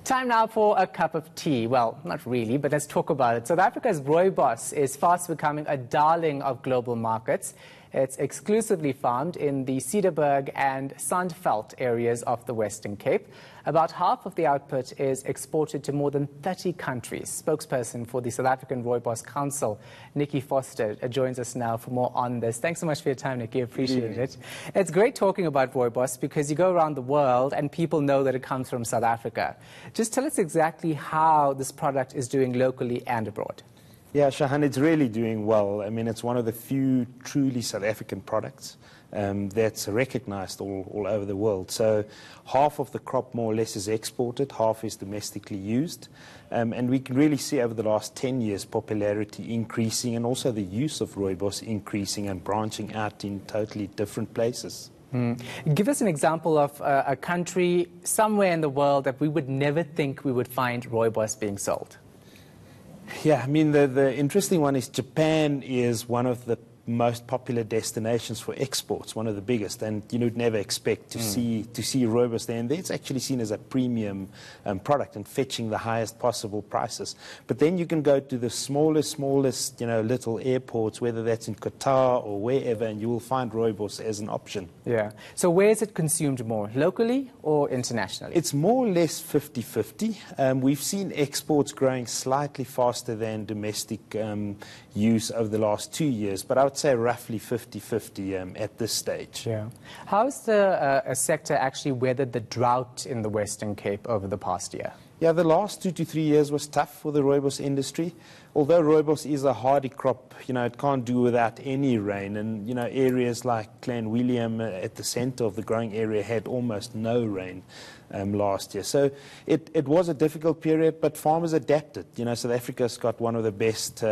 Time now for a cup of tea. Well, not really, but let's talk about it. South Africa's Rooibos is fast becoming a darling of global markets. It's exclusively farmed in the Cederberg and Sand-veld areas of the Western Cape. About half of the output is exported to more than 30 countries. Spokesperson for the South African Rooibos Council, Nikki Foster, joins us now for more on this. Thanks so much for your time, Nikki. Appreciate it. It's great talking about Rooibos because you go around the world and people know that it comes from South Africa. Just tell us exactly how this product is doing locally and abroad. Yeah, Shahan, it's really doing well. I mean, it's one of the few truly South African products that's recognized all over the world. So half of the crop more or less is exported, half is domestically used. And we can really see over the last 10 years popularity increasing and also the use of Rooibos increasing and branching out in totally different places. Give us an example of a country somewhere in the world that we would never think we would find Rooibos being sold. Yeah, I mean, the interesting one is Japan is one of the most popular destinations for exports, one of the biggest, and you would never expect to see Rooibos there. And it's actually seen as a premium product and fetching the highest possible prices. But then you can go to the smallest, little airports, whether that's in Qatar or wherever, and you will find Rooibos as an option. Yeah. So where is it consumed more, locally or internationally? It's more or less 50-50. We've seen exports growing slightly faster than domestic use over the last 2 years, but I would say roughly 50-50 at this stage. Yeah. How's the sector actually weathered the drought in the Western Cape over the past year? Yeah, the last 2 to 3 years was tough for the Rooibos industry. Although Rooibos is a hardy crop, it can't do without any rain. And, areas like Clan William at the center of the growing area had almost no rain last year. So it was a difficult period, but farmers adapted. South Africa's got one of the best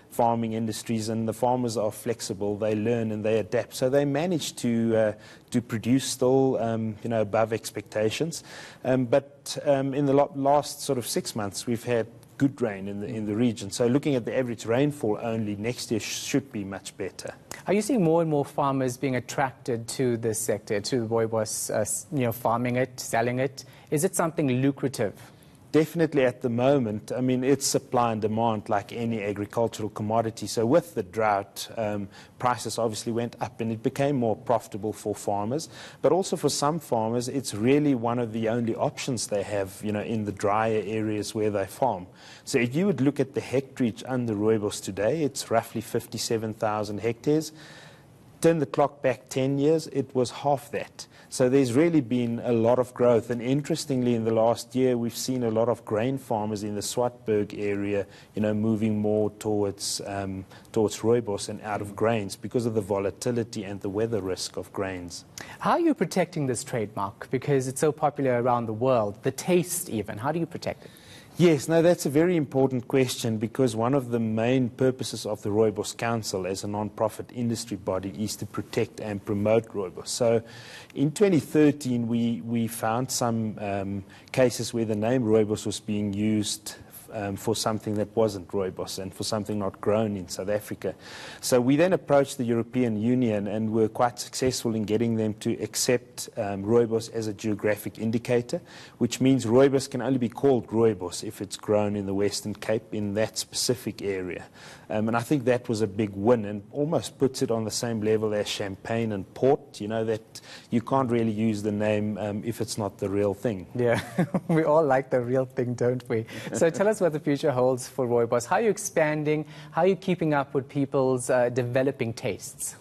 farming industries, and the farmers are flexible. They learn and they adapt. So they managed to produce still, above expectations. But in the last sort of 6 months, we've had good rain in the region. So looking at the average rainfall only, next year should be much better. Are you seeing more and more farmers being attracted to this sector, to Rooibos, farming it, selling it? Is it something lucrative? Definitely at the moment. I mean, it's supply and demand like any agricultural commodity. So with the drought, prices obviously went up and it became more profitable for farmers. But also for some farmers, it's really one of the only options they have, in the drier areas where they farm. So if you would look at the hectareage under Rooibos today, it's roughly 57,000 hectares. Turn the clock back 10 years, it was half that. So there's really been a lot of growth. And interestingly, in the last year, we've seen a lot of grain farmers in the Cederberg area, moving more towards Rooibos and out of grains because of the volatility and the weather risk of grains. How are you protecting this trademark? Because it's so popular around the world, the taste even. How do you protect it? Yes, no, that's a very important question because one of the main purposes of the Rooibos Council as a non-profit industry body is to protect and promote Rooibos. So in 2013, we found some cases where the name Rooibos was being used for something that wasn't Rooibos and for something not grown in South Africa. So we then approached the European Union and were quite successful in getting them to accept Rooibos as a geographic indicator, which means Rooibos can only be called Rooibos if it's grown in the Western Cape in that specific area. And I think that was a big win and almost puts it on the same level as champagne and port, that you can't really use the name if it's not the real thing. Yeah, we all like the real thing, don't we? So tell us what the future holds for Rooibos. How are you expanding? How are you keeping up with people's developing tastes?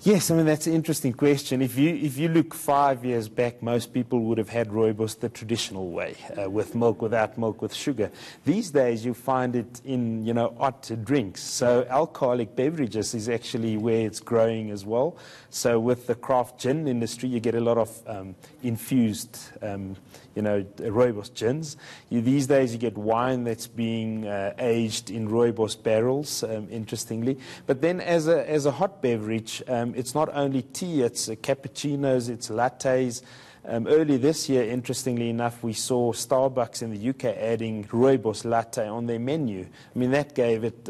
Yes, I mean, that's an interesting question. If you look 5 years back, most people would have had Rooibos the traditional way, with milk, without milk, with sugar. These days, you find it in, odd drinks. So alcoholic beverages is actually where it's growing as well. So with the craft gin industry, you get a lot of infused, Rooibos gins. These days, you get wine that's being aged in Rooibos barrels, interestingly. But then as a hot beverage, it's not only tea, it's cappuccinos, it's lattes. Early this year, interestingly enough, we saw Starbucks in the UK adding Rooibos latte on their menu. I mean, that gave it,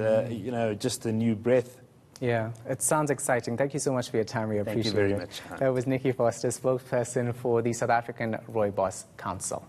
just a new breath. Yeah, it sounds exciting. Thank you so much for your time. We appreciate it. Thank you very much. That was Nikki Foster, spokesperson for the South African Rooibos Council.